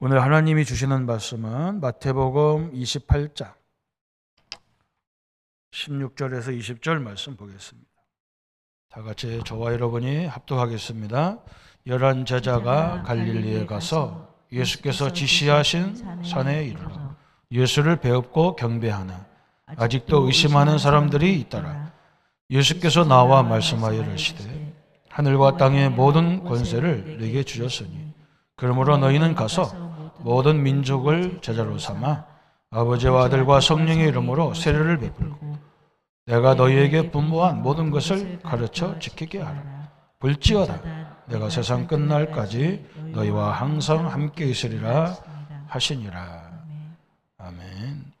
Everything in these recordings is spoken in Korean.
오늘 하나님이 주시는 말씀은 마태복음 28장 16절에서 20절 말씀 보겠습니다. 다 같이 저와 여러분이 합독하겠습니다. 11 제자가 갈릴리에 가서 예수께서 지시하신 산에 이르러 예수를 배웁고 경배하나 아직도 의심하는 사람들이 있더라. 예수께서 나와 말씀하여 이르시되 하늘과 땅의 모든 권세를 네게 주셨으니 그러므로 너희는 가서 모든 민족을 제자로 삼아 아버지와 아들과 성령의 이름으로 세례를 베풀고 내가 너희에게 분부한 모든 것을 가르쳐 지키게 하라. 볼지어다 내가 세상 끝날까지 너희와 항상 함께 있으리라 하시니라. 아멘.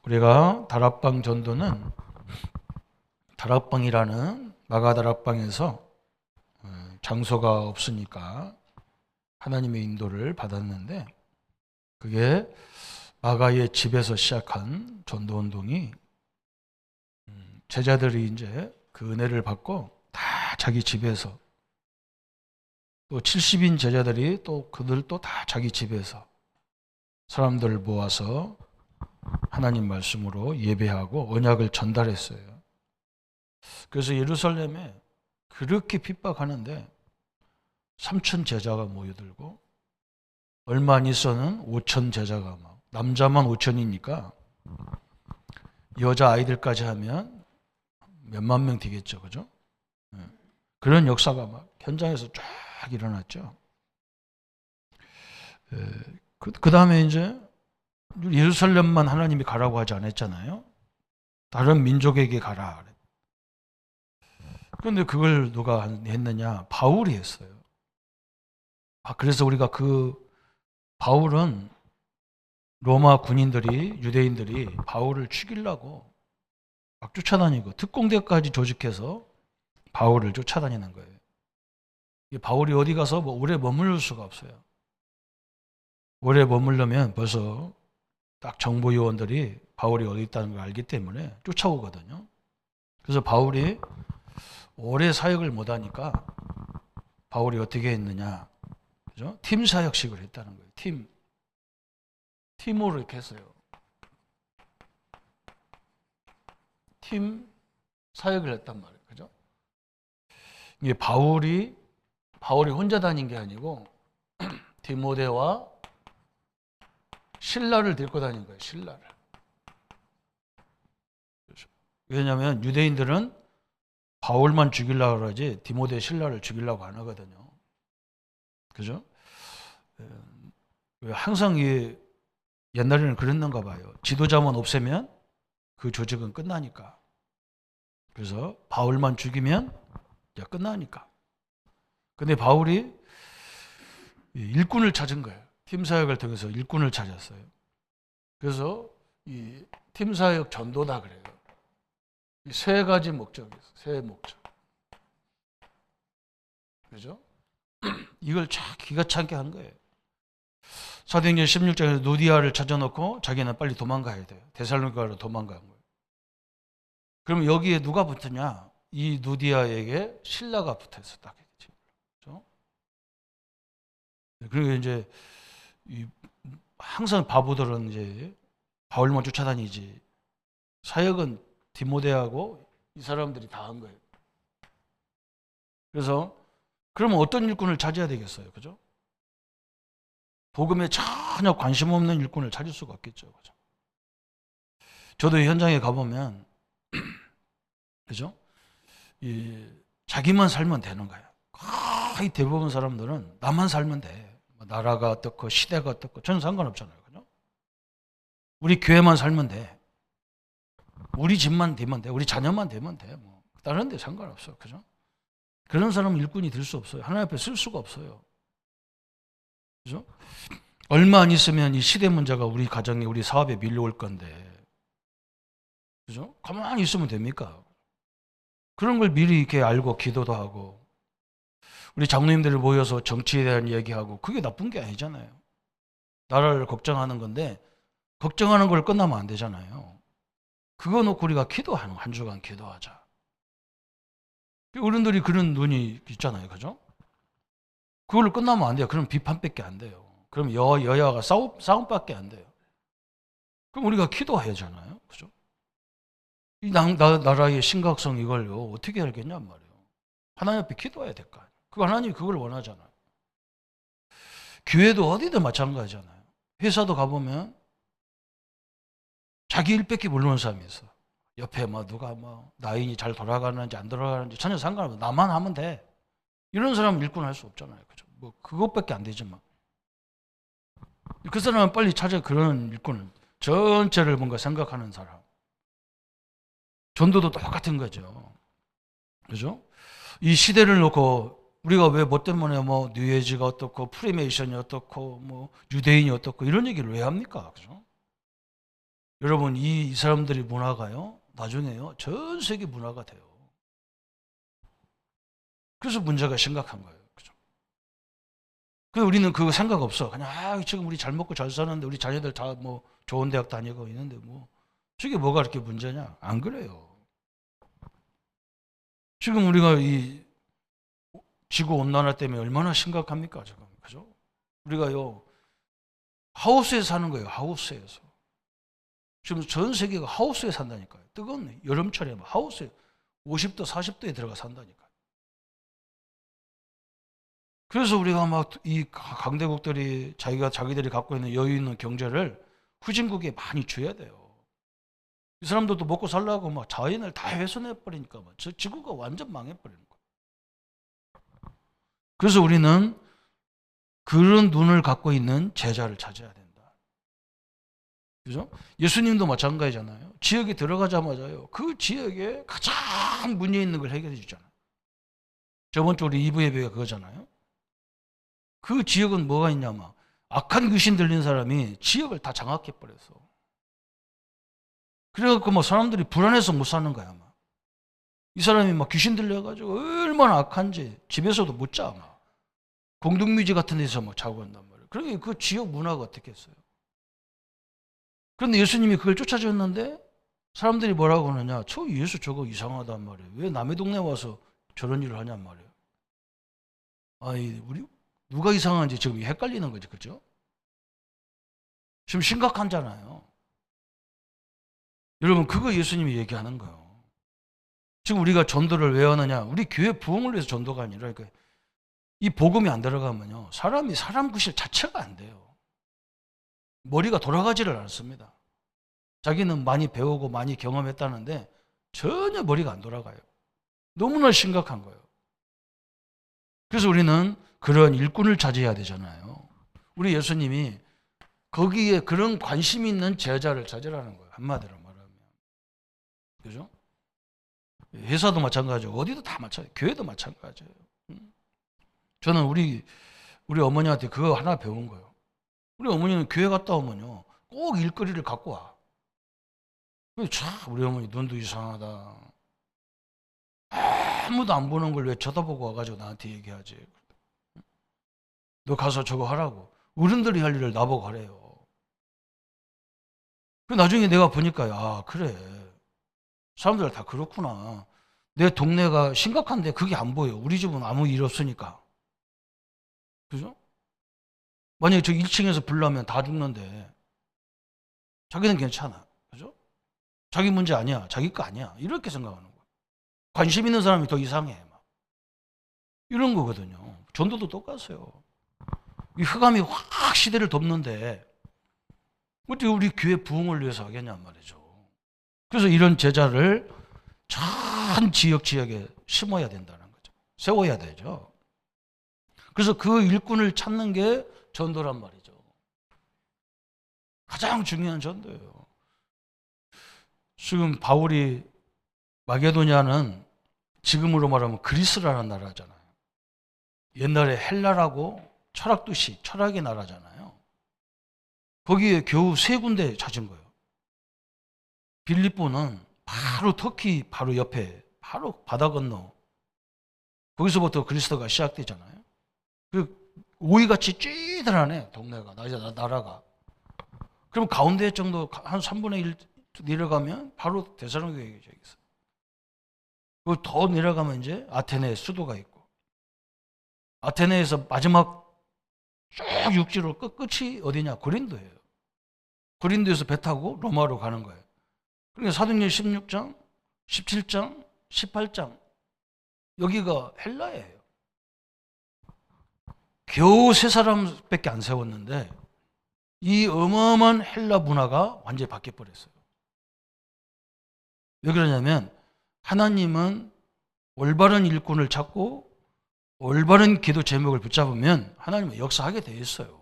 우리가 다락방 전도는 다락방이라는 마가다락방에서 장소가 없으니까 하나님의 인도를 받았는데, 그게 마가의 집에서 시작한 전도운동이 제자들이 이제 그 은혜를 받고 다 자기 집에서, 또 70인 제자들이 또 그들도 다 자기 집에서 사람들을 모아서 하나님 말씀으로 예배하고 언약을 전달했어요. 그래서 예루살렘에 그렇게 핍박하는데 3천 제자가 모여들고, 얼마 안 있어는 5천 제자가 막, 남자만 5천이니까 여자 아이들까지 하면 몇만 명 되겠죠, 그죠? 그런 역사가 막 현장에서 쫙 일어났죠. 그 다음에 이제 예루살렘만 하나님이 가라고 하지 않았잖아요. 다른 민족에게 가라. 그런데 그걸 누가 했느냐? 바울이 했어요. 그래서 우리가 바울은 로마 군인들이, 유대인들이 바울을 죽이려고 막 쫓아다니고 특공대까지 조직해서 바울을 쫓아다니는 거예요. 바울이 어디 가서 오래 머무를 수가 없어요. 오래 머물려면 벌써 딱 정보요원들이 바울이 어디 있다는 걸 알기 때문에 쫓아오거든요. 그래서 바울이 오래 사역을 못하니까 바울이 어떻게 했느냐? 그죠? 팀 사역식을 했다는 거예요. 팀으로 이렇게 했어요. 팀 사역을 했단 말이에요. 그죠? 이게 바울이 혼자 다닌 게 아니고 디모데와 실라를 데리고 다닌 거예요. 실라를. 왜냐하면 유대인들은 바울만 죽이려고 그러지 디모데 실라를 죽이려고 안 하거든요. 그죠? 항상 옛날에는 그랬는가 봐요. 지도자만 없애면 그 조직은 끝나니까. 그래서 바울만 죽이면 이제 끝나니까. 근데 바울이 일꾼을 찾은 거예요. 팀 사역을 통해서 일꾼을 찾았어요. 그래서 이 팀 사역 전도다 그래요. 이 세 가지 목적이 있어요. 세 목적. 그죠? 이걸 쫙 기가 차게 한 거예요. 사도행전 16장에서 누디아를 찾아놓고 자기는 빨리 도망가야 돼요. 데살로니가로 도망간 거예요. 그럼 여기에 누가 붙으냐? 이 누디아에게 신라가 붙어서 딱 했죠. 그렇죠? 그리고 이제 항상 바보들은 이제 바울만 쫓아다니지, 사역은 디모데하고 이 사람들이 다 한 거예요. 그래서 그러면 어떤 일꾼을 찾아야 되겠어요, 그죠? 복음에 전혀 관심 없는 일꾼을 찾을 수가 없겠죠, 그죠? 저도 현장에 가보면, 그죠? 자기만 살면 되는 거예요. 거의 대부분 사람들은 나만 살면 돼. 나라가 어떻고 시대가 어떻고 저는 상관없잖아요, 그죠? 우리 교회만 살면 돼. 우리 집만 되면 돼. 우리 자녀만 되면 돼. 뭐 다른 데 상관없어, 그죠? 그런 사람은 일꾼이 될 수 없어요. 하나님 앞에 쓸 수가 없어요. 그죠? 얼마 안 있으면 이 시대 문제가 우리 가정에, 우리 사업에 밀려올 건데, 그죠? 가만히 있으면 됩니까? 그런 걸 미리 이렇게 알고 기도도 하고, 우리 장로님들이 모여서 정치에 대한 얘기하고, 그게 나쁜 게 아니잖아요. 나라를 걱정하는 건데, 걱정하는 걸 끝나면 안 되잖아요. 그거 놓고 우리가 기도하는, 한 주간 기도하자. 어른들이 그런 눈이 있잖아요, 그죠? 그걸로 끝나면 안 돼요. 그럼 비판밖에 안 돼요. 그럼 여야가 싸움밖에 안 돼요. 그럼 우리가 기도해야 하잖아요. 그죠? 이 나라의 심각성 이걸요, 어떻게 알겠냔 말이에요. 하나님 앞에 기도해야 될 거 아니에요. 그 하나님이 그걸 원하잖아요. 교회도 어디든 마찬가지잖아요. 회사도 가보면 자기 일밖에 모르는 사람이 있어. 옆에 누가 나인이 잘 돌아가는지 안 돌아가는지 전혀 상관없어. 나만 하면 돼. 이런 사람은 일꾼 할 수 없잖아요. 그죠? 그것밖에 안 되지만. 그 사람은 빨리 찾아 그런 일꾼을. 전체를 뭔가 생각하는 사람. 전도도 똑같은 거죠. 그죠? 이 시대를 놓고 우리가 왜 뭐 때문에 뉴에이지가 어떻고 프리메이션이 어떻고 유대인이 어떻고 이런 얘기를 왜 합니까? 그죠? 여러분 이 사람들이 문화가요 나중에요 전 세계 문화가 돼요. 그래서 문제가 심각한 거예요. 그죠? 그 우리는 그거 생각 없어. 그냥 지금 우리 잘 먹고 잘 사는데 우리 자녀들 다 좋은 대학 다니고 있는데 저게 뭐가 그렇게 문제냐? 안 그래요. 지금 우리가 이 지구 온난화 때문에 얼마나 심각합니까 지금. 그죠? 우리가요 하우스에 사는 거예요. 하우스에서. 지금 전 세계가 하우스에 산다니까요. 뜨거운 여름철에 하우스에 50도 40도에 들어가 산다니까요. 그래서 우리가 이 강대국들이 자기들이 갖고 있는 여유 있는 경제를 후진국에 많이 줘야 돼요. 이 사람들도 먹고 살려고 자연을 다 훼손해 버리니까 저 지구가 완전 망해 버리는 거예요. 그래서 우리는 그런 눈을 갖고 있는 제자를 찾아야 된다. 그죠? 예수님도 마찬가지잖아요. 지역에 들어가자마자요. 그 지역에 가장 문제 있는 걸 해결해 주잖아요. 저번 주 우리 2부 예배가 그거잖아요. 그 지역은 뭐가 있냐면 악한 귀신 들린 사람이 지역을 다 장악해 버렸어. 그래갖고 사람들이 불안해서 못 사는 거야. 이 사람이 귀신 들려가지고 얼마나 악한지 집에서도 못 자. 공동묘지 같은 데서 자고 한단 말이에요. 그러니까 그 지역 문화가 어떻게 했어요? 그런데 예수님이 그걸 쫓아줬는데 사람들이 뭐라고 하느냐? 저 예수 저거 이상하단 말이에요. 왜 남의 동네 와서 저런 일을 하냔 말이에요. 우리 누가 이상한지 지금 헷갈리는 거지, 그죠? 지금 심각한잖아요. 여러분 그거 예수님이 얘기하는 거예요. 지금 우리가 전도를 왜 하느냐? 우리 교회 부흥을 위해서 전도가 아니라 이 복음이 안 들어가면요 사람 구실 자체가 안 돼요. 머리가 돌아가지를 않습니다. 자기는 많이 배우고 많이 경험했다는데 전혀 머리가 안 돌아가요. 너무나 심각한 거예요. 그래서 우리는 그런 일꾼을 찾아야 되잖아요. 우리 예수님이 거기에 그런 관심 있는 제자를 찾으라는 거예요. 한마디로 말하면. 그죠? 회사도 마찬가지고 어디도 다 마찬가지예요. 교회도 마찬가지예요. 저는 우리 어머니한테 그거 하나 배운 거예요. 우리 어머니는 교회 갔다 오면요 꼭 일거리를 갖고 와. 참 우리 어머니 눈도 이상하다. 아무도 안 보는 걸 왜 쳐다보고 와가지고 나한테 얘기하지. 너 가서 저거 하라고. 어른들이 할 일을 나보고 하래요. 나중에 내가 보니까 그래 사람들 다 그렇구나. 내 동네가 심각한데 그게 안 보여. 우리 집은 아무 일 없으니까. 그죠? 만약에 저 1층에서 불나면 다 죽는데 자기는 괜찮아. 그죠? 자기 문제 아니야. 자기 거 아니야. 이렇게 생각하는 거야. 관심 있는 사람이 더 이상해. 이런 거거든요. 전도도 똑같아요. 이 흑암이 확 시대를 덮는데 어떻게 우리 교회 부흥을 위해서 하겠냔 말이죠. 그래서 이런 제자를 전 지역에 심어야 된다는 거죠. 세워야 되죠. 그래서 그 일꾼을 찾는 게 전도란 말이죠. 가장 중요한 전도예요. 지금 바울이 마게도냐는 지금으로 말하면 그리스라는 나라잖아요. 옛날에 헬라라고 철학도시, 철학의 나라잖아요. 거기에 겨우 3군데 찾은 거예요. 빌립보는 바로 터키 바로 옆에 바로 바다 건너 거기서부터 그리스도가 시작되잖아요. 그 오이같이 찌들하네 동네가 나라가. 그럼 가운데 정도 한 3분의 1 내려가면 바로 데살로니가에 있어요. 그리고 더 내려가면 이제 아테네 수도가 있고 아테네에서 마지막 쭉 육지로 끝이 어디냐? 고린도예요. 고린도에서 배 타고 로마로 가는 거예요. 그러니까 사도행전 16장, 17장, 18장 여기가 헬라예요. 겨우 3사람밖에 안 세웠는데 이 어마어마한 헬라 문화가 완전히 바뀌어버렸어요. 왜 그러냐면 하나님은 올바른 일꾼을 찾고 올바른 기도 제목을 붙잡으면 하나님은 역사하게 돼 있어요.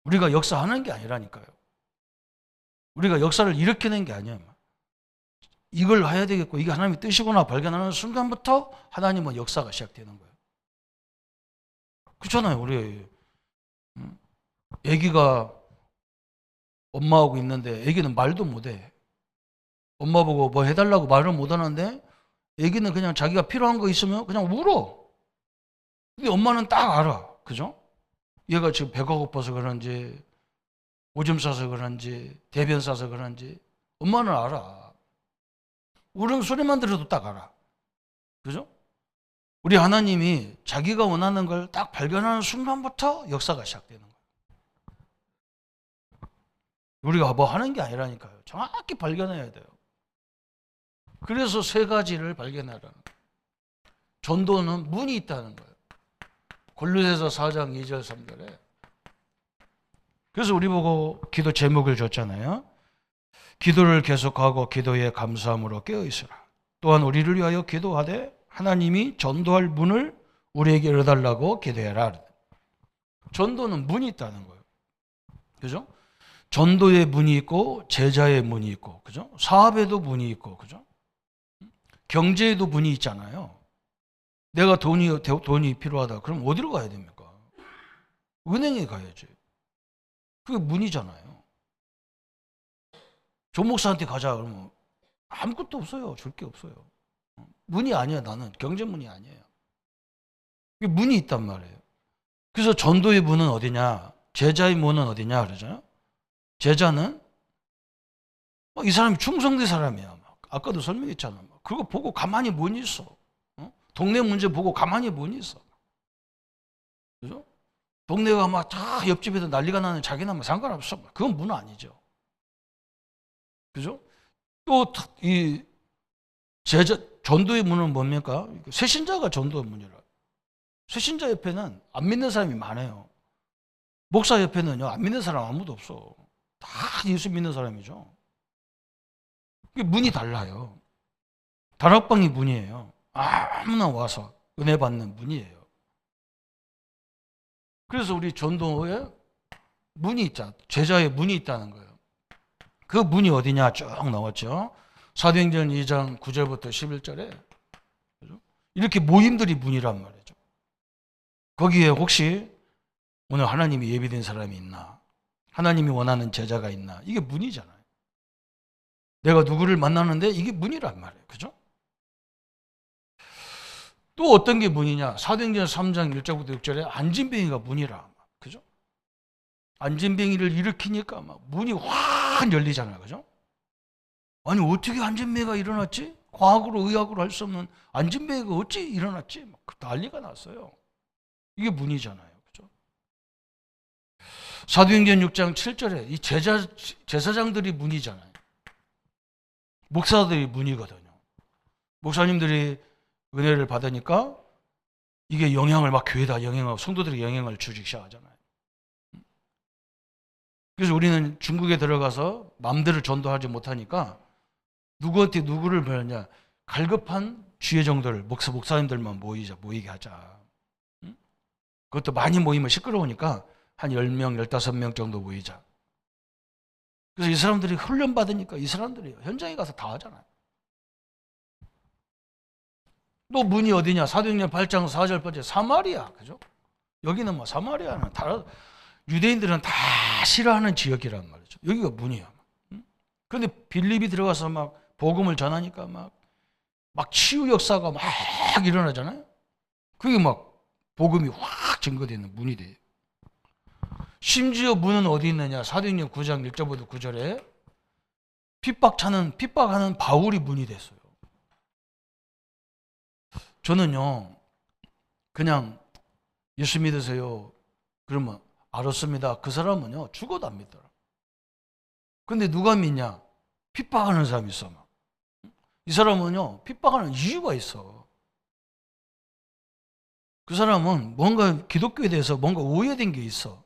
우리가 역사하는 게 아니라니까요. 우리가 역사를 일으키는 게 아니에요. 이걸 해야 되겠고 이게 하나님의 뜻이구나 발견하는 순간부터 하나님은 역사가 시작되는 거예요. 그렇잖아요. 우리 애기가 엄마하고 있는데 애기는 말도 못해. 엄마 보고 뭐 해달라고 말을 못하는데 애기는 그냥 자기가 필요한 거 있으면 그냥 울어. 근데 엄마는 딱 알아. 그죠? 얘가 지금 배가 고파서 그런지 오줌 싸서 그런지 대변 싸서 그런지 엄마는 알아. 우는 소리만 들어도 딱 알아. 그죠? 우리 하나님이 자기가 원하는 걸 딱 발견하는 순간부터 역사가 시작되는 거예요. 우리가 뭐 하는 게 아니라니까요. 정확히 발견해야 돼요. 그래서 3가지를 발견하라는 거예요. 전도는 문이 있다는 거예요. 골로새서 4장 2절 3절에. 그래서 우리 보고 기도 제목을 줬잖아요. 기도를 계속하고 기도에 감사함으로 깨어있으라. 또한 우리를 위하여 기도하되 하나님이 전도할 문을 우리에게 열어달라고 기도해라. 전도는 문이 있다는 거예요. 그죠? 전도의 문이 있고 제자의 문이 있고, 그죠? 사업에도 문이 있고, 그죠? 경제에도 문이 있잖아요. 내가 돈이 필요하다. 그럼 어디로 가야 됩니까? 은행에 가야지. 그게 문이잖아요. 조 목사한테 가자 그러면 아무것도 없어요. 줄 게 없어요. 문이 아니야. 나는 경제문이 아니에요. 그게 문이 있단 말이에요. 그래서 전도의 문은 어디냐? 제자의 문은 어디냐 그러잖아요. 제자는 이 사람이 충성된 사람이야. 아까도 설명했잖아. 그거 보고 가만히 못 있어. 동네 문제 보고 가만히 못 있어. 그죠? 동네가 막 다 옆집에도 난리가 나는 자기는 뭐 상관없어. 그건 문 아니죠. 그죠? 또 이 제자 전도의 문은 뭡니까? 새신자가 전도의 문이라. 새신자 옆에는 안 믿는 사람이 많아요. 목사 옆에는요 안 믿는 사람 아무도 없어. 다 예수 믿는 사람이죠. 문이 달라요. 다락방이 문이에요. 아무나 와서 은혜 받는 문이에요. 그래서 우리 전도에 문이 있자. 제자의 문이 있다는 거예요. 그 문이 어디냐 쭉 나왔죠. 사도행전 2장 9절부터 11절에 이렇게 모임들이 문이란 말이죠. 거기에 혹시 오늘 하나님이 예비된 사람이 있나? 하나님이 원하는 제자가 있나? 이게 문이잖아요. 내가 누구를 만나는데 이게 문이란 말이에요. 그죠? 또 어떤 게 문이냐? 사도행전 3장 1절부터 6절에 안진뱅이가 문이라. 그죠? 안진뱅이를 일으키니까 막 문이 확 열리잖아요. 그죠? 아니 어떻게 안진뱅이가 일어났지? 과학으로 의학으로 할 수 없는 안진뱅이가 어찌 일어났지? 막 난리가 났어요. 이게 문이잖아요. 그죠? 사도행전 6장 7절에 이 제사장들이 문이잖아요. 목사들이 문이거든요. 목사님들이 은혜를 받으니까 이게 영향을 막 교회에다 영향하고 성도들에게 영향을 주기 시작하잖아요. 그래서 우리는 중국에 들어가서 마음대로 전도하지 못하니까 누구한테 누구를 배웠냐? 갈급한 주의정들, 목사님들만 모이게 하자. 그것도 많이 모이면 시끄러우니까 한 10명, 15명 정도 모이자. 그래서 이 사람들이 훈련받으니까 이 사람들이 현장에 가서 다 하잖아요. 또 문이 어디냐? 사도행전 8장 4절 번째 사마리아. 그죠? 여기는 뭐 사마리아는 다 유대인들은 다 싫어하는 지역이란 말이죠. 여기가 문이야. 그런데 빌립이 들어가서 막 복음을 전하니까 막 치유 역사가 막 일어나잖아요. 그게 막 복음이 확 증거되는 문이 돼요. 심지어 문은 어디 있느냐? 사도행전 9장 1절부터 9절에 핍박하는 바울이 문이 됐어요. 저는요, 그냥 예수 믿으세요. 그러면 알았습니다. 그 사람은요 죽어도 안 믿더라. 근데 누가 믿냐? 핍박하는 사람이 있어. 이 사람은요 핍박하는 이유가 있어. 그 사람은 뭔가 기독교에 대해서 뭔가 오해된 게 있어.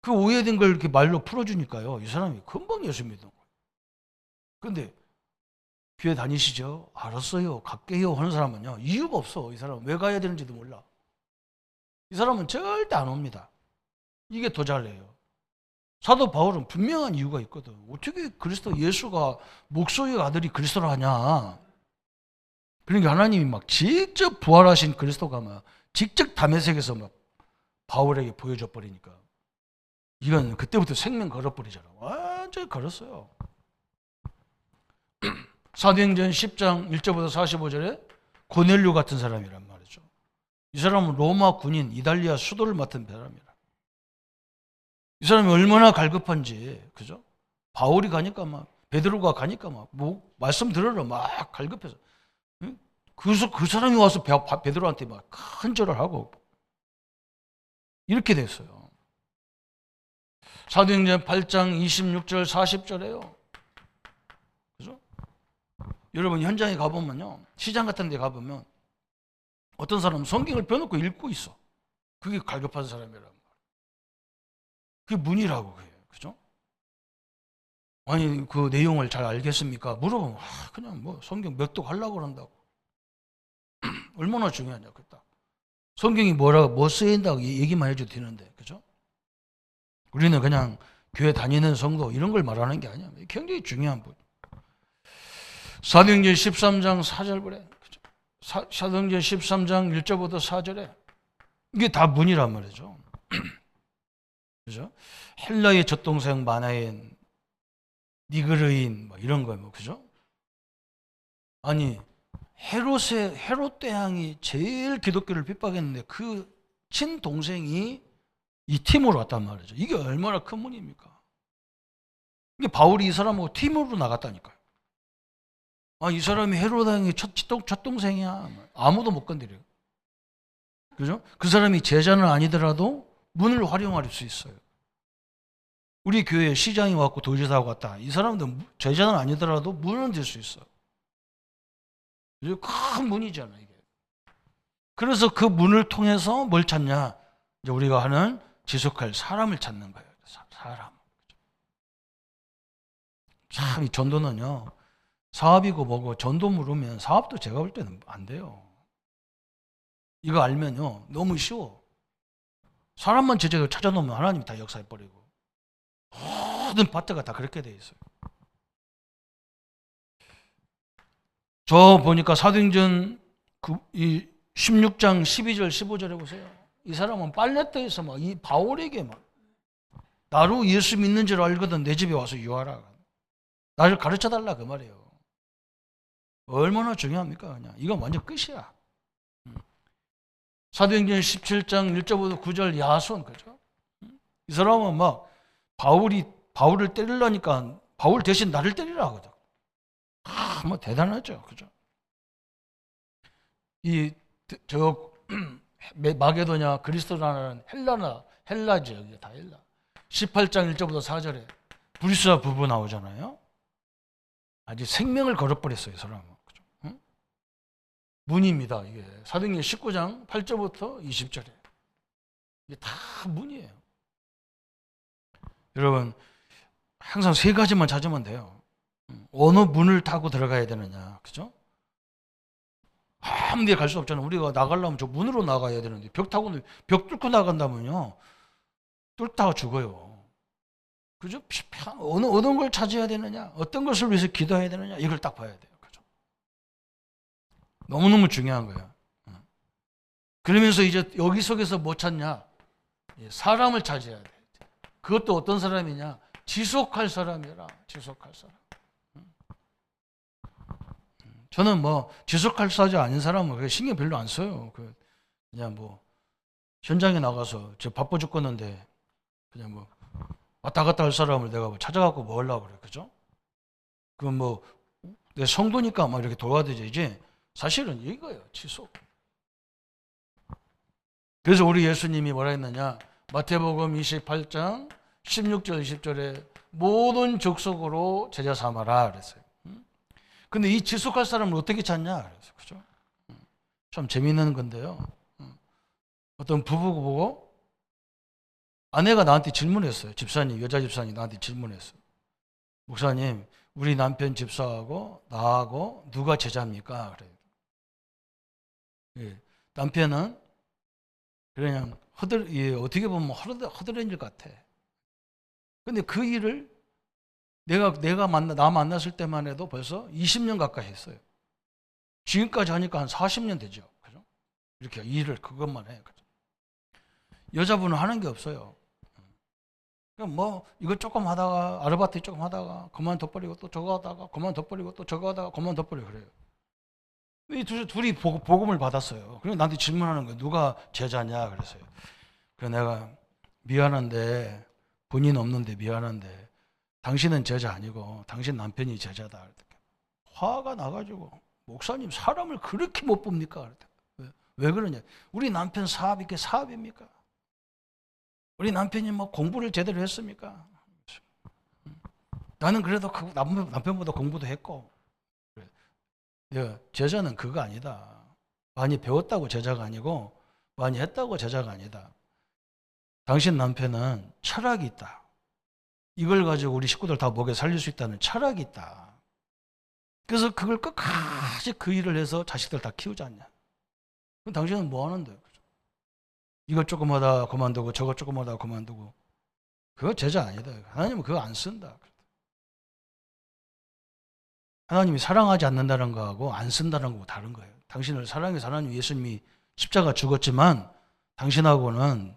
그 오해된 걸 이렇게 말로 풀어주니까요 이 사람이 금방 예수 믿는 거예요. 근데 교회 다니시죠? 알았어요. 갈게요 하는 사람은요 이유가 없어. 이 사람은 왜 가야 되는지도 몰라. 이 사람은 절대 안 옵니다. 이게 더 잘해요. 사도 바울은 분명한 이유가 있거든. 어떻게 그리스도 예수가 목소의 아들이 그리스도를 하냐. 그러니까 하나님이 막 직접 부활하신 그리스도가 막 직접 다메섹에서 막 바울에게 보여줘 버리니까 이건 그때부터 생명 걸어버리잖아. 완전히 걸었어요. 사도행전 10장 1절부터 45절에 고넬료 같은 사람이란 말이죠. 이 사람은 로마 군인 이달리아 수도를 맡은 사람이라. 이 사람이 얼마나 갈급한지, 그죠? 바울이 가니까 막, 베드로가 가니까 막, 뭐, 말씀 들으러 막 갈급해서. 응? 그 사람이 와서 베드로한테 막 큰 절을 하고, 이렇게 됐어요. 사도행전 8장 26절, 40절에요. 그죠? 여러분, 현장에 가보면요. 시장 같은 데 가보면, 어떤 사람은 성경을 펴놓고 읽고 있어. 그게 갈급한 사람이란 말이에요. 그게 문이라고 해요. 그죠? 아니, 그 내용을 잘 알겠습니까? 물어보면, 그냥 뭐 성경 몇 독 하려고 그런다고. 얼마나 중요하냐, 그딱. 성경이 뭐 쓰인다고 얘기만 해줘도 되는데, 그죠? 우리는 그냥 교회 다니는 성도 이런 걸 말하는 게 아니야. 굉장히 중요한 분. 사도행전 13장 4절 그래. 그죠? 사도행전 13장 1절부터 4절에 이게 다 문이란 말이죠. 그죠? 헬라의 젖동생 마나엔, 니그르인 뭐 이런 거 뭐 그죠? 아니 헤롯 대왕이 제일 기독교를 핍박했는데 그 친동생이 이 팀으로 왔단 말이죠. 이게 얼마나 큰 문입니까? 이게 바울이 이 사람하고 팀으로 나갔다니까요. 이 사람이 헤롯 대왕의 첫 동생이야. 아무도 못 건드려요. 그죠? 그 사람이 제자는 아니더라도 문을 활용할 수 있어요. 우리 교회에 시장이 왔고 도지사가 왔다. 이 사람들 제자는 아니더라도 문은 될 수 있어. 큰 문이잖아 이게. 그래서 그 문을 통해서 뭘 찾냐? 이제 우리가 하는 지속할 사람을 찾는 거예요. 사람. 참 이 전도는요. 사업이고 뭐고 전도 물으면 사업도 제가 볼 때는 안 돼요. 이거 알면요. 너무 쉬워. 사람만 제자로 찾아놓으면 하나님이 다 역사해버리고. 모든 파트가 다 그렇게 돼 있어요. 저 보니까 사도행전 이 16장 12절 15절에 보세요. 이 사람은 빨래터에서 막 이 바울에게 막 나로 예수 믿는 줄 알거든 내 집에 와서 유하라. 나를 가르쳐 달라 그 말이에요. 얼마나 중요합니까? 그냥 이건 완전 끝이야. 사도행전 17장 1절부터 9절 야손 그죠? 이 사람은 막 바울을 때리려니까 바울 대신 나를 때리라 하거든. 뭐 대단하죠, 그죠? 마게도냐 그리스도라는 헬라죠, 여기 다 헬라. 18장 1절부터 4절에 브리스와 부부 나오잖아요. 아주 생명을 걸어버렸어요, 이 사람은. 그죠? 응? 문입니다, 이게. 사도행전 19장 8절부터 20절에. 이게 다 문이에요. 여러분, 항상 세 가지만 찾으면 돼요. 어느 문을 타고 들어가야 되느냐, 그죠? 아무 데 갈 수 없잖아요. 우리가 나가려면 저 문으로 나가야 되는데 벽 뚫고 나간다면요, 뚫다가 죽어요. 그죠? 어느 걸 찾아야 되느냐, 어떤 것을 위해서 기도해야 되느냐, 이걸 딱 봐야 돼요. 그죠? 너무너무 중요한 거예요. 그러면서 이제 여기 속에서 뭐 찾냐? 사람을 찾아야 돼. 그것도 어떤 사람이냐? 지속할 사람이라. 지속할 사람. 저는 뭐 지속할 사자 아닌 사람은 신경 별로 안 써요. 그냥 뭐 현장에 나가서 저 바빠 죽겠는데 그냥 뭐 왔다 갔다 할 사람을 내가 뭐 찾아갖고 뭐 하려고 그래, 그죠? 그건 뭐 내 성도니까 막 이렇게 도와드리지. 사실은 이거예요, 지속. 그래서 우리 예수님이 뭐라 했느냐? 마태복음 28장 16절 20절에 모든 족속으로 제자 삼아라 그랬어요. 근데 이 지속할 사람을 어떻게 찾냐? 그래서 그죠? 참 재미있는 건데요. 어떤 부부가 보고 아내가 나한테 질문했어요. 집사님, 여자 집사님 나한테 질문했어요. 목사님, 우리 남편 집사하고 나하고 누가 제자입니까? 그래요. 예, 남편은 그냥 어떻게 보면 허드렛일 같아. 근데 그 일을 나 만났을 때만 해도 벌써 20년 가까이 했어요. 지금까지 하니까 한 40년 되죠. 그죠? 이렇게 일을 그것만 해. 그죠? 여자분은 하는 게 없어요. 그냥 뭐 이거 조금 하다가 아르바이트 조금 하다가 그만둬버리고 또 저거 하다가 그만둬버리고 또 저거 하다가 그만둬버리고 그래요. 이 둘이 복음을 받았어요. 그래서 나한테 질문하는 거예요. 누가 제자냐 그랬어요. 그래서 내가 미안한데 본인 없는데 미안한데 당신은 제자 아니고 당신 남편이 제자다. 화가 나가지고 목사님 사람을 그렇게 못 봅니까? 왜 그러냐? 우리 남편 사업이 이게 사업입니까? 우리 남편이 뭐 공부를 제대로 했습니까? 나는 그래도 남편보다 공부도 했고. 제자는 그거 아니다. 많이 배웠다고 제자가 아니고 많이 했다고 제자가 아니다. 당신 남편은 철학이 있다. 이걸 가지고 우리 식구들 다 먹여 살릴 수 있다는 철학이 있다. 그래서 그걸 끝까지 그 일을 해서 자식들 다 키우지 않냐. 그럼 당신은 뭐 하는데? 이것 조금 하다가 그만두고 저것 조금 하다가 그만두고. 그거 제자 아니다. 하나님은 그거 안 쓴다. 하나님이 사랑하지 않는다는 거하고 안 쓴다는 거하고 다른 거예요. 당신을 사랑해서 하나님 예수님이 십자가 죽었지만 당신하고는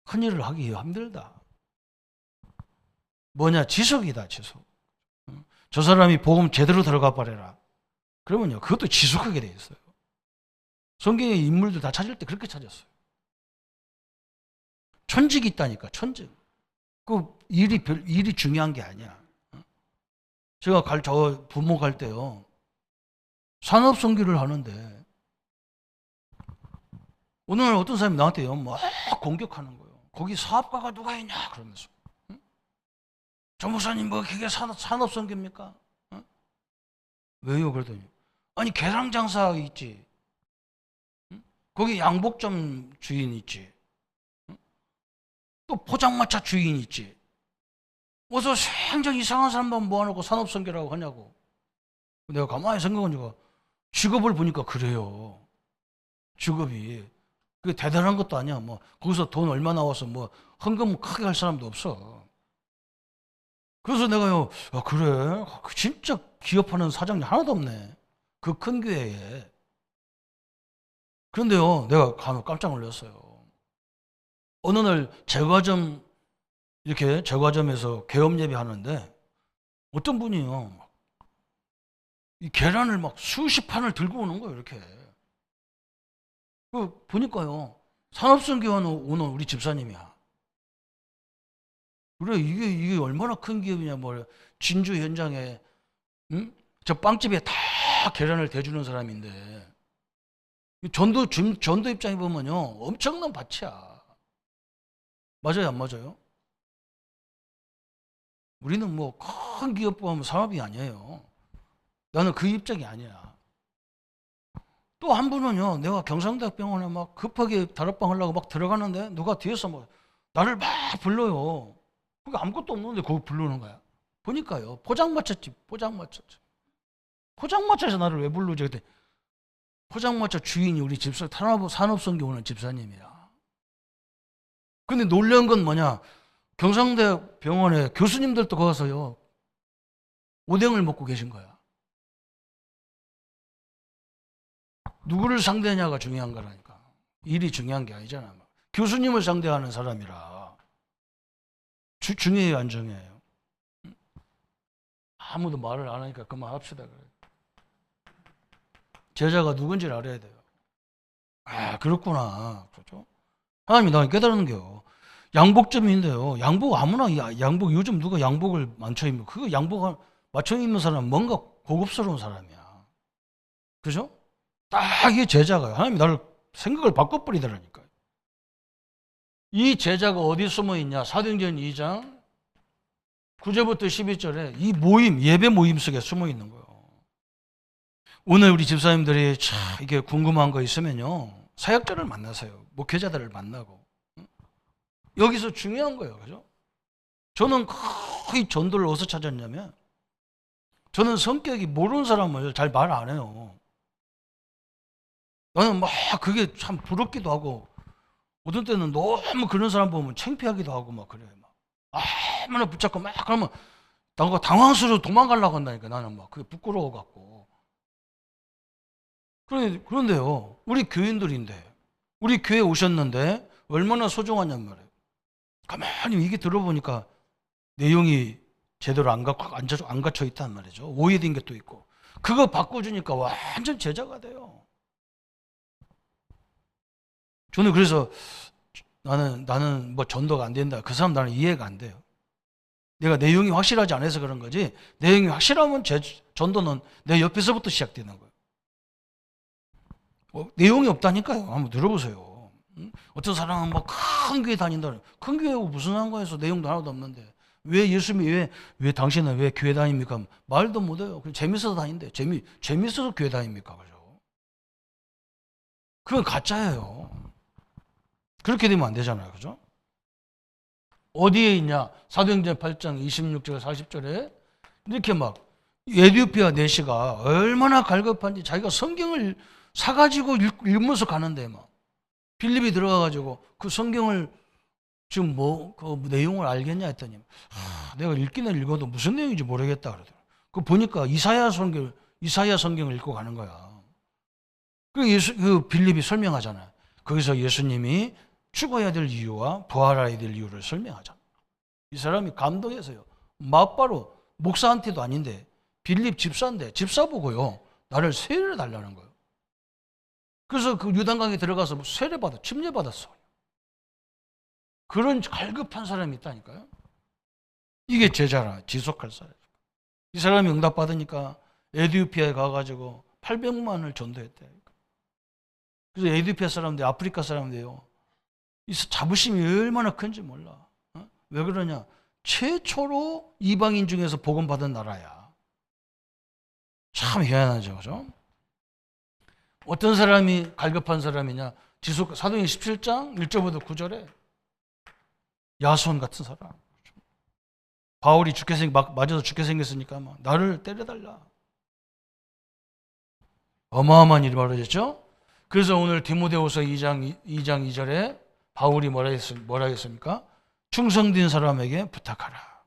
큰 일을 하기 힘들다. 뭐냐? 지속이다. 지속. 저 사람이 복음 제대로 들어가 버려라. 그러면요. 그것도 지속하게 돼 있어요. 성경의 인물들 다 찾을 때 그렇게 찾았어요. 천직이 있다니까. 천직. 그 일이 중요한 게 아니야. 제가 저 부모 갈 때요. 산업선교를 하는데 어느 날 어떤 사람이 나한테요. 막 공격하는 거예요. 거기 사업가가 누가 있냐 그러면서. 응? 저 목사님 뭐 그게 산업선교입니까? 응? 왜요? 그러더니 아니 계량장사 있지. 응? 거기 양복점 주인 있지. 응? 또 포장마차 주인 있지. 어서 생전 이상한 사람만 모아놓고 산업선교라고 하냐고. 내가 가만히 생각하니까 직업을 보니까 그래요. 직업이. 그게 대단한 것도 아니야. 뭐 거기서 돈 얼마 나와서 뭐 헌금 크게 할 사람도 없어. 그래서 내가요, 아, 그래? 진짜 기업하는 사장님 하나도 없네. 그 큰 교회에. 그런데요, 내가 깜짝 놀랐어요. 어느 날 이렇게 제과점에서 개업 예배하는데 어떤 분이요, 이 계란을 막 수십 판을 들고 오는 거예요, 이렇게. 그 보니까요, 산업선교원 오는 우리 집사님이야. 그래, 이게 얼마나 큰 기업이냐, 뭐, 진주 현장에, 응? 저 빵집에 다 계란을 대주는 사람인데, 전도 입장에 보면요, 엄청난 밭이야. 맞아요, 안 맞아요? 우리는 뭐, 큰 기업 보면 사업이 아니에요. 나는 그 입장이 아니야. 또 한 분은요, 내가 경상대학병원에 막 급하게 다락방 하려고 막 들어가는데, 누가 뒤에서 뭐, 나를 막 불러요. 그게 아무것도 없는데 거기 부르는 거야. 보니까요. 포장마차에서 나를 왜 부르지? 그때 포장마차 주인이 우리 집사 산업선교 오는 집사님이야. 근데 놀라운 건 뭐냐? 경상대 병원에 교수님들도 거기서요. 오뎅을 먹고 계신 거야. 누구를 상대하냐가 중요한 거라니까. 일이 중요한 게 아니잖아. 교수님을 상대하는 사람이라. 중요해요, 안 중요해요? 아무도 말을 안 하니까 그만합시다. 그래. 제자가 누군지를 알아야 돼요. 아, 그렇구나. 그렇죠? 하나님이 나를 깨달은 게요. 양복점인데요. 양복 아무나 양복 요즘 누가 양복을 맞춰 입는 그거 양복 맞춰 입는 사람은 뭔가 고급스러운 사람이야. 그죠? 딱 이게 제자가 하나님이 나를 생각을 바꿔버리더라니까요. 이 제자가 어디 숨어 있냐? 사도행전 2장 9절부터 12절에 이 모임, 예배 모임 속에 숨어 있는 거예요. 오늘 우리 집사님들이 참 이게 궁금한 거 있으면요, 사역자를 만나세요. 목회자들을 만나고. 여기서 중요한 거예요. 그죠? 저는 거의 전도를 어디서 찾았냐면, 저는 성격이 모르는 사람을 잘 말 안 해요. 나는 막 그게 참 부럽기도 하고, 어떤 때는 너무 그런 사람 보면 창피하기도 하고 막 그래요. 막 아무나 붙잡고 막 그러면 나가 당황스러워 도망가려고 한다니까. 나는 막 그게 부끄러워 갖고. 그런데요, 우리 교인들인데, 우리 교회 오셨는데 얼마나 소중하냔 말이에요. 가만히 이게 들어보니까 내용이 제대로 안 갖춰 있단 말이죠. 오해된 게 또 있고. 그거 바꿔주니까 완전 제자가 돼요. 저는 그래서 나는 뭐 전도가 안 된다. 그 사람 나는 이해가 안 돼요. 내가 내용이 확실하지 않아서 그런 거지. 내용이 확실하면 전도는 내 옆에서부터 시작되는 거예요. 내용이 없다니까요. 한번 들어보세요. 어떤 사람은 뭐 큰 교회 다닌다. 큰 교회하고 무슨 상관에서 내용도 하나도 없는데 왜 예수님이 왜 당신은 왜 교회 다닙니까? 말도 못해요. 그냥 재밌어서 다닌대. 재밌어서 교회 다닙니까? 그죠? 그건 가짜예요. 그렇게 되면 안 되잖아요. 그죠? 어디에 있냐? 사도행전 8장 26절 40절에 이렇게 막 에티오피아 내시가 얼마나 갈급한지 자기가 성경을 사가지고 읽으면서 가는데 막 빌립이 들어가가지고 그 성경을 지금 그 내용을 알겠냐 했더니 내가 읽기는 읽어도 무슨 내용인지 모르겠다 그러더라고요. 그 보니까 이사야 성경을 읽고 가는 거야. 그 빌립이 설명하잖아요. 거기서 예수님이 죽어야 될 이유와 부활해야 될 이유를 설명하잖아요. 이 사람이 감동해서요. 맞바로 목사한테도 아닌데 빌립 집사인데 집사 보고요. 나를 세례를 달라는 거예요. 그래서 그 유단강에 들어가서 세례받아 침례받았어. 그런 갈급한 사람이 있다니까요. 이게 제자라. 지속할 사람. 이 사람이 응답받으니까 에티오피아에 가가지고 800만을 전도했대. 그래서 에티오피아 사람들, 아프리카 사람들요. 이 자부심이 얼마나 큰지 몰라. 왜 그러냐? 최초로 이방인 중에서 복음 받은 나라야. 참 희한하죠, 그죠? 어떤 사람이 갈급한 사람이냐? 사도행전 17장 1절부터 9절에 야손 같은 사람. 바울이 맞아서 죽게 생겼으니까 막 나를 때려달라. 어마어마한 일이 벌어졌죠? 그래서 오늘 디모데후서 2장 2절에 바울이 뭐라 했습니까? 충성된 사람에게 부탁하라.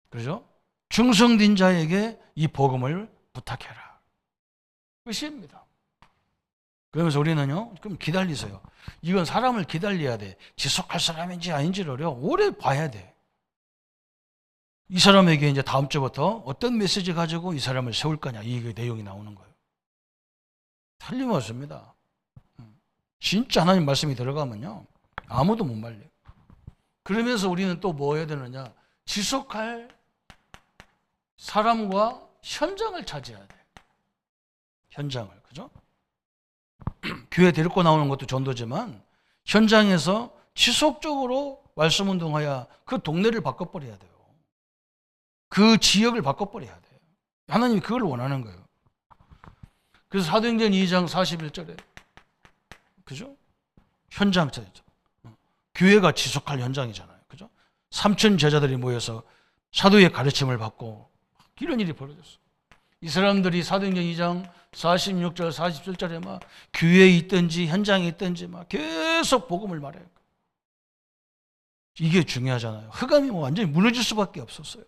그렇죠? 충성된 자에게 이 복음을 부탁해라. 끝입니다. 그러면서 우리는요, 그럼 기다리세요. 이건 사람을 기다려야 돼. 지속할 사람인지 아닌지를 오래 봐야 돼. 이 사람에게 이제 다음 주부터 어떤 메시지 가지고 이 사람을 세울 거냐, 이게 내용이 나오는 거예요. 틀림없습니다. 진짜 하나님 말씀이 들어가면요, 아무도 못 말려요. 그러면서 우리는 또 뭐 해야 되느냐? 지속할 사람과 현장을 차지해야 돼. 현장을, 그죠? 교회 데리고 나오는 것도 전도지만 현장에서 지속적으로 말씀 운동해야 그 동네를 바꿔버려야 돼요. 그 지역을 바꿔버려야 돼요. 하나님이 그걸 원하는 거예요. 그래서 사도행전 2장 41절에 그죠? 현장 차지죠. 교회가 지속할 현장이잖아요. 그죠? 3천 제자들이 모여서 사도의 가르침을 받고 이런 일이 벌어졌어. 이 사람들이 사도행전 2장 46절, 47절에 막 교회에 있든지 현장에 있든지 막 계속 복음을 말해요. 이게 중요하잖아요. 흑암이 완전히 무너질 수밖에 없었어요.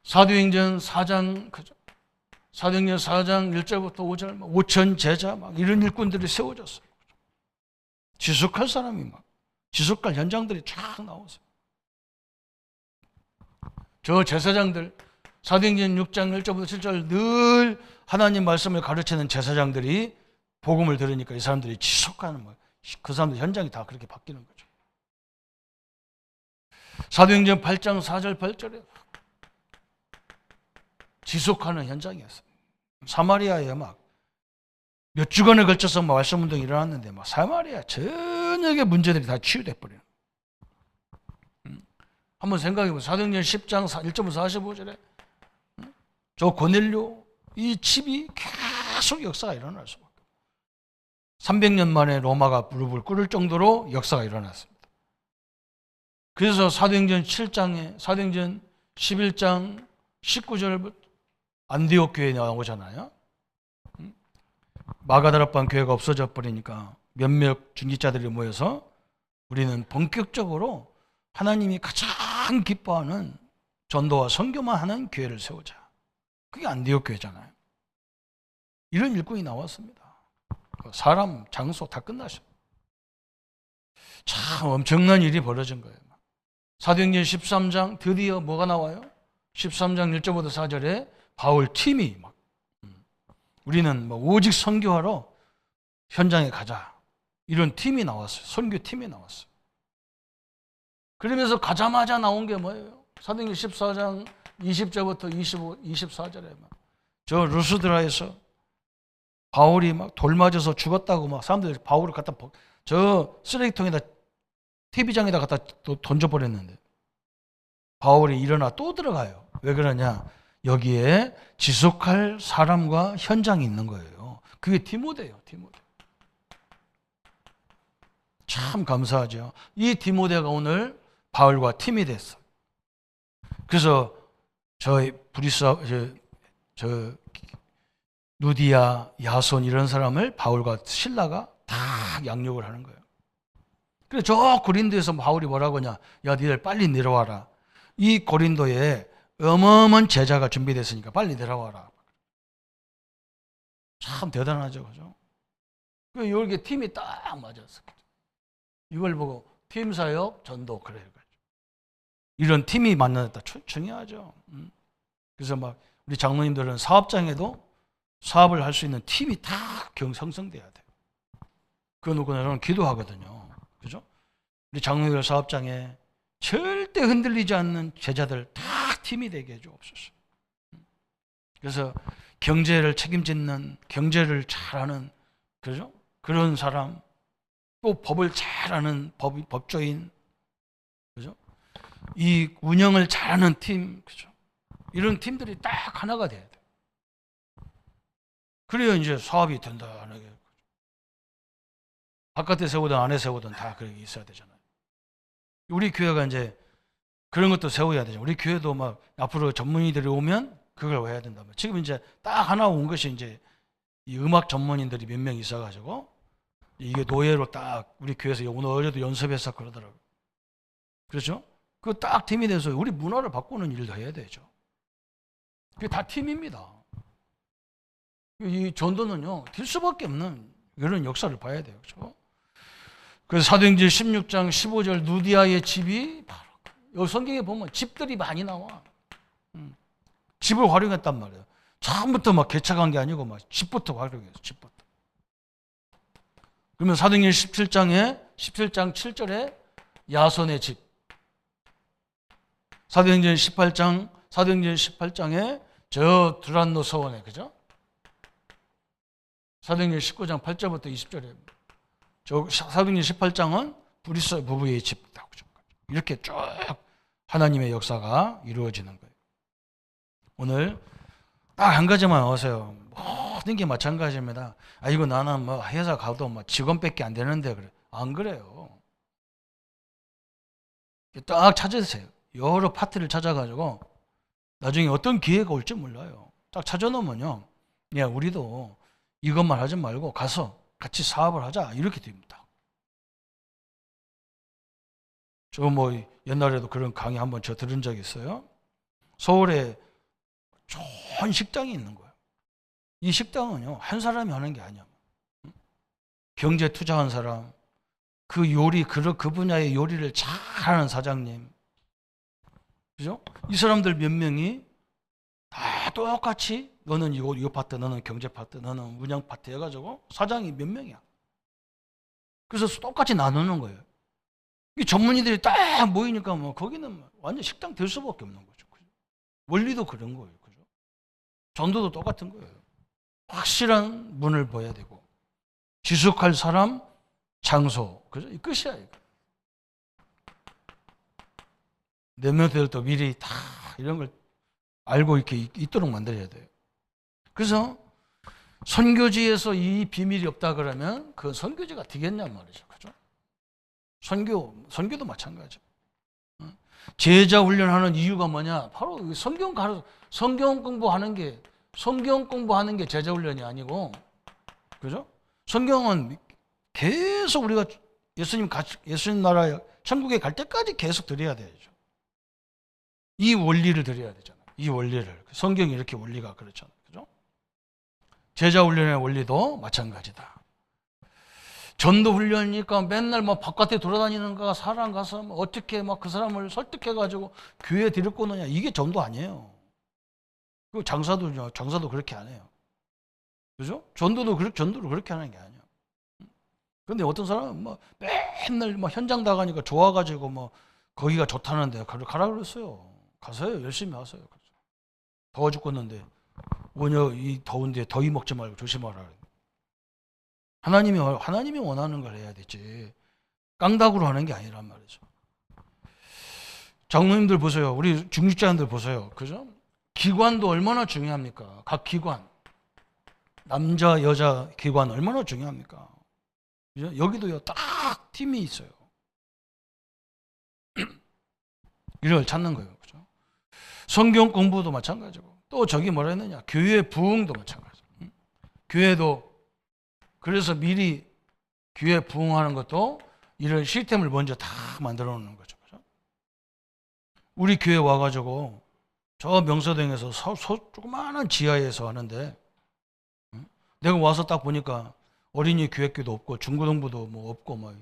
사도행전 4장, 그죠? 사도행전 4장 1절부터 5절, 5천 제자 막 이런 일꾼들이 세워졌어요. 지속할 사람이 막, 지속할 현장들이 쫙 나오세요. 저 제사장들, 사도행전 6장 1절부터 7절 늘 하나님 말씀을 가르치는 제사장들이 복음을 들으니까 이 사람들이 지속하는 거예요. 그 사람들 현장이 다 그렇게 바뀌는 거죠. 사도행전 8장 4절 8절에 지속하는 현장이었어요. 사마리아에 막 몇 주간에 걸쳐서 말씀 운동이 일어났는데 사마리아 전역의 문제들이 다 치유돼 버려요. 한번 생각해보세요. 사도행전 10장 1절부터 45절에 저 고넬료 이 집이 계속 역사가 일어날 수밖에 없어요. 300년 만에 로마가 무릎을 꿇을 정도로 역사가 일어났습니다. 그래서 사도행전 11장 19절 안디옥 교회 나오잖아요. 마가다락방 교회가 없어져 버리니까 몇몇 중직자들이 모여서 우리는 본격적으로 하나님이 가장 기뻐하는 전도와 선교만 하는 교회를 세우자. 그게 안디옥 교회잖아요. 이런 일꾼이 나왔습니다. 사람, 장소 다 끝났어요. 참 엄청난 일이 벌어진 거예요. 사도행전 13장 드디어 뭐가 나와요? 13장 1절부터 4절에 바울 팀이 우리는 오직 선교하러 현장에 가자. 이런 팀이 나왔어요. 선교 팀이 나왔어요. 그러면서 가자마자 나온 게 뭐예요? 사도행전 14장 20절부터 24절에 저 루스드라에서 바울이 돌 맞아서 죽었다고 사람들이 바울을 갖다 저 쓰레기통에다 TV장에다 갖다 또 던져버렸는데 바울이 일어나 또 들어가요. 왜 그러냐? 여기에 지속할 사람과 현장이 있는 거예요. 그게 디모데예요. 디모데. 참 감사하죠. 이 디모데가 오늘 바울과 팀이 됐어. 그래서 누디아, 야손 이런 사람을 바울과 실라가 다 양육을 하는 거예요. 그래서 저 고린도에서 바울이 뭐라고 하냐? 야, 니들 빨리 내려와라. 이 고린도에 어마어마한 제자가 준비됐으니까 빨리 내려와라. 참 대단하죠, 그죠? 이렇게 팀이 딱 맞았어. 이걸 보고 팀 사역, 전도 그래요. 이런 팀이 만났다. 중요하죠. 그래서 우리 장로님들은 사업장에도 사업을 할 수 있는 팀이 다 형성돼야 돼요. 그거 놓고 저는 기도하거든요. 그죠? 우리 장로님들 사업장에 절대 흔들리지 않는 제자들 다 팀이 되게 해주옵소서. 그래서 경제를 책임짓는, 경제를 잘하는, 그죠? 그런 사람, 또 법을 잘하는 법조인, 그죠? 이 운영을 잘하는 팀, 그죠? 이런 팀들이 딱 하나가 돼야 돼. 그래야 이제 사업이 된다하게. 바깥에 세우든 안에 세우든 다 그렇게 있어야 되잖아요. 우리 교회가 이제 그런 것도 세워야 되죠. 우리 교회도 앞으로 전문의들이 오면 그걸 해야 된다. 지금 이제 딱 하나 온 것이 이제 이 음악 전문인들이 몇 명 있어가지고 이게 노예로 딱 우리 교회에서 오늘 어제도 연습해서 그러더라고요. 그렇죠? 그 딱 팀이 돼서 우리 문화를 바꾸는 일도 해야 되죠. 그게 다 팀입니다. 이 전도는요, 될 수밖에 없는 이런 역사를 봐야 돼요. 그렇죠? 그래서 사도행전 16장 15절 누디아의 집이 바로 여기 성경에 보면 집들이 많이 나와. 집을 활용했단 말이에요. 처음부터 개척한 게 아니고 집부터 활용해서 집부터. 그러면 사도행전 17장 7절에 야손의 집. 사도행전 18장에 저 두란노 서원에, 그죠? 사도행전 19장 8절부터 20절에 사도행전 18장은 브리스 부부의 집이다. 이렇게 쭉 하나님의 역사가 이루어지는 거예요. 오늘 딱 한 가지만 아세요. 모든 게 마찬가지입니다. 이거 나는 회사 가도 직원밖에 안 되는데 그래. 안 그래요. 딱 찾으세요. 여러 파트를 찾아가지고 나중에 어떤 기회가 올지 몰라요. 딱 찾아놓으면요. 야, 우리도 이것만 하지 말고 가서 같이 사업을 하자. 이렇게 됩니다. 저 옛날에도 그런 강의 한번 저 들은 적이 있어요. 서울에 좋은 식당이 있는 거예요. 이 식당은요, 한 사람이 하는 게 아니야. 경제 투자한 사람, 그 분야의 요리를 잘하는 사장님, 그죠? 이 사람들 몇 명이 다 똑같이 너는 이거 파트, 너는 경제 파트, 너는 운영 파트 해가지고 사장이 몇 명이야. 그래서 똑같이 나누는 거예요. 이 전문의들이 딱 모이니까 거기는 완전 식당 될 수밖에 없는 거죠. 원리도 그런 거예요. 그죠? 전도도 똑같은 거예요. 확실한 문을 봐야 되고 지속할 사람, 장소. 그죠? 이 끝이야. 이거. 내 멤버들도 미리 다 이런 걸 알고 이렇게 있도록 만들어야 돼요. 그래서 선교지에서 이 비밀이 없다 그러면 그 선교지가 되겠냔 말이죠. 그죠? 선교도 마찬가지죠. 제자 훈련하는 이유가 뭐냐? 바로 성경 공부하는 게 제자 훈련이 아니고, 그죠? 성경은 계속 우리가 예수님 나라 천국에 갈 때까지 계속 드려야 되죠. 이 원리를 드려야 되잖아요. 이 원리를. 성경이 이렇게 원리가 그렇잖아요. 그죠? 제자 훈련의 원리도 마찬가지다. 전도 훈련이니까 맨날 막 바깥에 돌아다니는가, 사람 가서 어떻게 막 그 사람을 설득해가지고 교회에 데리고 오느냐. 이게 전도 아니에요. 그 장사도 그렇게 안 해요. 그죠? 전도를 그렇게 하는 게 아니에요. 근데 어떤 사람은 뭐 맨날 막 현장 나가니까 좋아가지고 뭐 거기가 좋다는데 가라 그랬어요. 가세요. 열심히 하세요. 더워 죽겠는데 오늘 이 더운데 더위 먹지 말고 조심하라. 하나님이 원하는 걸 해야 되지. 깡다구로 하는 게 아니란 말이죠. 장로님들 보세요. 우리 중직자님들 보세요. 그죠? 기관도 얼마나 중요합니까? 각 기관. 남자, 여자 기관 얼마나 중요합니까? 그죠? 여기도요, 딱 팀이 있어요. 이걸 찾는 거예요. 그죠? 성경 공부도 마찬가지고. 또 저기 뭐라 했느냐? 교회 부흥도 마찬가지고. 교회도 그래서 미리 교회 부흥하는 것도 이런 시스템을 먼저 다 만들어 놓는 거죠. 그죠? 우리 교회 와가지고 저 명서동에서 조그마한 지하에서 하는데 내가 와서 딱 보니까 어린이 교육교도 없고 중고등부도 뭐 없고 뭐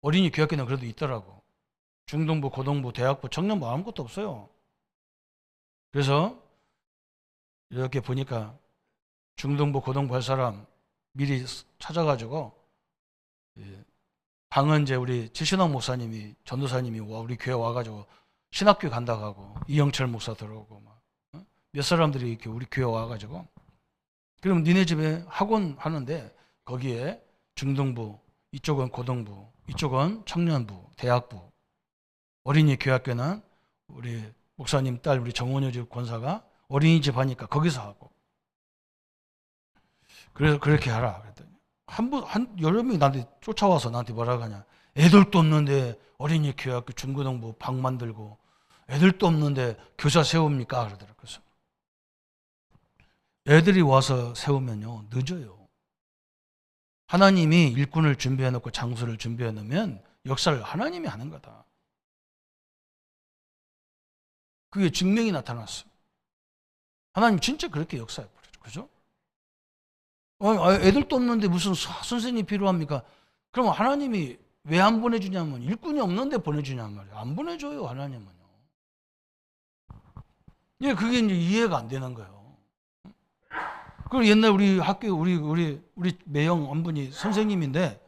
어린이 교육교는 그래도 있더라고. 중등부, 고등부, 대학부, 청년부 아무것도 없어요. 그래서 이렇게 보니까 중등부, 고등부 할 사람 미리 찾아가지고 방은재 우리 지신학 목사님이 전도사님이 우리 교회 와가지고 신학교 간다고 하고 이영철 목사 들어오고 몇 사람들이 이렇게 우리 교회 와가지고 그럼 니네 집에 학원 하는데 거기에 중등부, 이쪽은 고등부, 이쪽은 청년부, 대학부, 어린이 교학교는 우리 목사님 딸 우리 정원효 집 권사가 어린이집 하니까 거기서 하고 그래서 그렇게 하라 그랬더니 여러 명이 나한테 쫓아와서 나한테 뭐라고 하냐. 애들도 없는데 어린이 교학교 중고등부 방 만들고 애들도 없는데 교사 세웁니까? 그러더라고요. 그래서 애들이 와서 세우면요 늦어요. 하나님이 일꾼을 준비해 놓고 장소를 준비해 놓으면 역사를 하나님이 하는 거다. 그게 증명이 나타났어. 하나님 진짜 그렇게 역사해 버리죠. 그죠? 애들도 없는데 무슨 선생님이 필요합니까? 그럼 하나님이 왜 안 보내주냐면 일꾼이 없는데 보내주냔 말이에요. 안 보내줘요 하나님은요. 예, 그게 이제 이해가 안 되는 거예요. 그 옛날 우리 학교 우리 매형 한 분이 선생님인데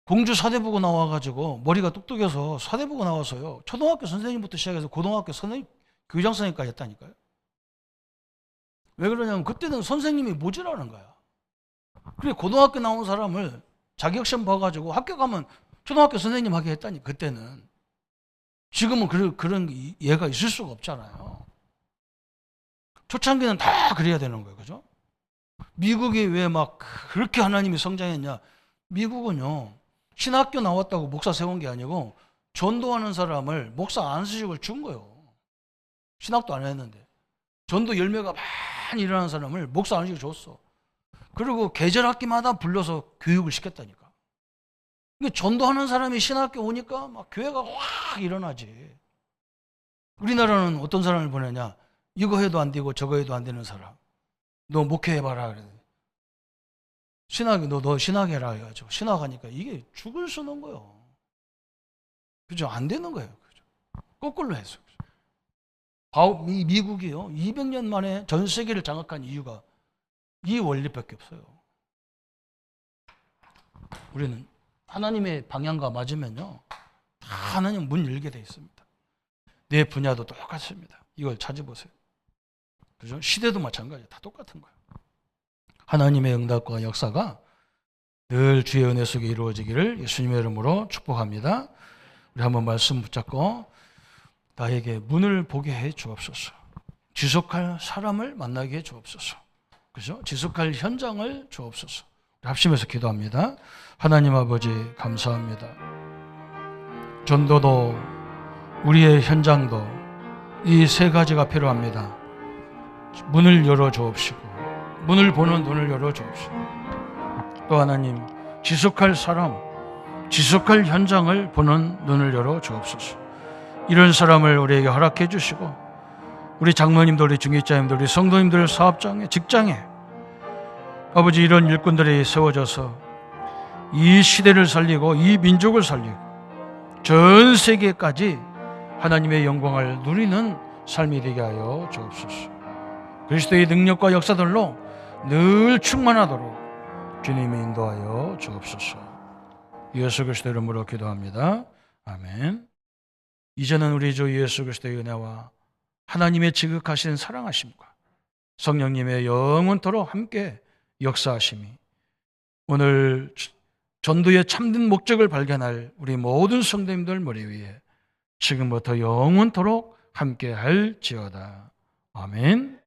공주 사대보고 나와가지고 머리가 똑똑해서 사대보고 나와서요 초등학교 선생님부터 시작해서 고등학교 선생님 교장 선생님까지 했다니까요. 왜 그러냐면 그때는 선생님이 모자라는 거야. 그래 고등학교 나온 사람을 자격시험 봐가지고 학교 가면 초등학교 선생님 하게 했다니 그때는. 지금은 그런 예가 있을 수가 없잖아요. 초창기는 다 그래야 되는 거예요. 그죠? 미국이 왜 막 그렇게 하나님이 성장했냐. 미국은요 신학교 나왔다고 목사 세운 게 아니고 전도하는 사람을 목사 안수직을 준 거예요. 신학도 안 했는데 전도 열매가 많이 일어나는 사람을 목사 안수직을 줬어. 그리고 계절학기마다 불러서 교육을 시켰다니까. 근데 전도하는 사람이 신학교 오니까 막 교회가 확 일어나지. 우리나라는 어떤 사람을 보내냐. 이거 해도 안 되고 저거 해도 안 되는 사람. 너 목회해봐라. 그래. 너 신학해라 해가지고 신학하니까 이게 죽을 쓰는 거예요. 그죠? 안 되는 거예요. 그죠? 거꾸로 해서. 미국이요. 200년 만에 전 세계를 장악한 이유가 이 원리밖에 없어요. 우리는 하나님의 방향과 맞으면요. 다 하나님 문 열게 돼 있습니다. 내 분야도 똑같습니다. 이걸 찾아보세요. 그죠? 시대도 마찬가지예요. 다 똑같은 거예요. 하나님의 응답과 역사가 늘 주의 은혜 속에 이루어지기를 예수님의 이름으로 축복합니다. 우리 한번 말씀 붙잡고 나에게 문을 보게 해 주옵소서. 지속할 사람을 만나게 해 주옵소서. 그죠? 지속할 현장을 주옵소서. 합심해서 기도합니다. 하나님 아버지 감사합니다. 전도도 우리의 현장도 이 세 가지가 필요합니다. 문을 열어 주옵시고 문을 보는 눈을 열어 주옵시고 또 하나님 지속할 사람, 지속할 현장을 보는 눈을 열어 주옵소서. 이런 사람을 우리에게 허락해 주시고 우리 장로님들, 우리 중직자님들, 우리 성도님들 사업장에, 직장에 아버지 이런 일꾼들이 세워져서 이 시대를 살리고 이 민족을 살리고 전 세계까지 하나님의 영광을 누리는 삶이 되게 하여 주옵소서. 그리스도의 능력과 역사들로 늘 충만하도록 주님이 인도하여 주옵소서. 예수 그리스도 이름으로 기도합니다. 아멘. 이제는 우리 주 예수 그리스도의 은혜와 하나님의 지극하신 사랑하심과 성령님의 영원토록 함께 역사하심이 오늘 전도의 참된 목적을 발견할 우리 모든 성도님들 머리 위에 지금부터 영원토록 함께 할지어다. 아멘.